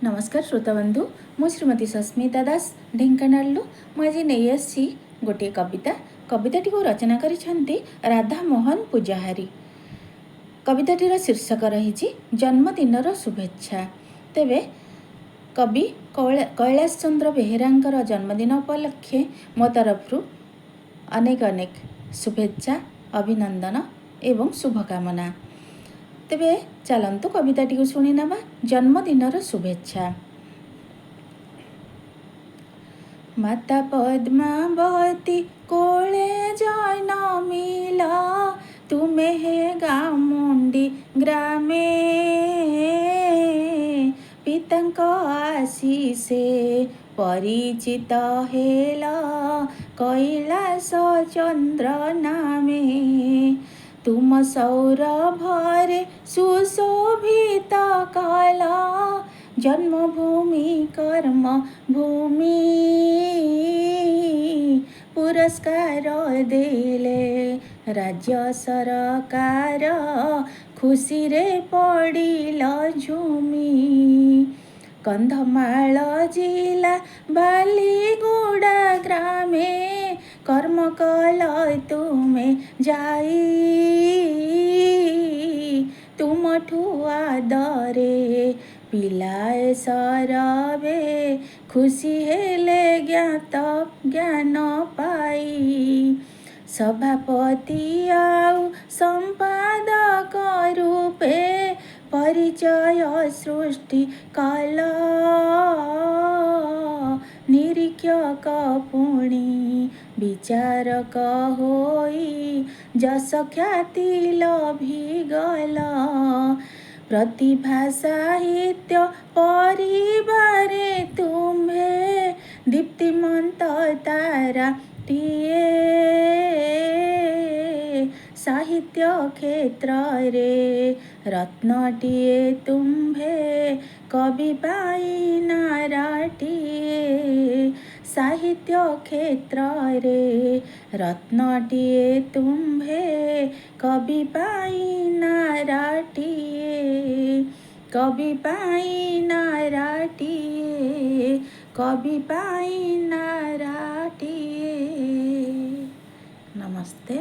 नमस्कार श्रोताबंधु मु श्रीमती सस्मिता दास ढेंकानालू मुझे नहीं आसी गोटे कविताटी को रचना करिसेंती राधा मोहन पूजाहारी। कविताटीर शीर्षक रही जन्मदिनर शुभेच्छा। तेबे कवि कैलाश चंद्र बेहेरांकर जन्मदिन उपलक्षे मो तरफ अनेक अनेक शुभेच्छा अभिनंदन एवं शुभकामना। तेबे चलतु कविताटी को शुणी नवा। जन्मदिनर शुभेच्छा। माता पद्मावती कोले जन्मिला तुमे हे गामुंडी ग्रामे पितांक आशीषे परिचित हेला कैलाश चंद्र नामे तुम सौरभरे सुशोभित काला जन्मभूमि कर्म भूमि पुरस्कार देले राज्य सरकार खुशी रे पड़िल झूमी कंधमाल जिला बालीगुड़ा ग्रामे कर्म कल तुमे जाई तुमठु आदरे पिलाए सरवे खुशी हेले ज्ञात ज्ञान पाई सभापति आउ संपादक रूपे परिचय सृष्टि काल निरीक्षक पुणी विचारक होई जस ख्याति लभिगल प्रतिभा साहित्य परिवारे तुम्हे दीप्तिमंत तारा टीए साहित्य क्षेत्र रे रत्नटीए तुम्हे कवि पाई नाराटीए साहित्य क्षेत्र रे रत्नटीए तुम्हे कवि पाई नाराटीए कवि पाई नाराटीए कवि पाई नाराटीए। नमस्ते।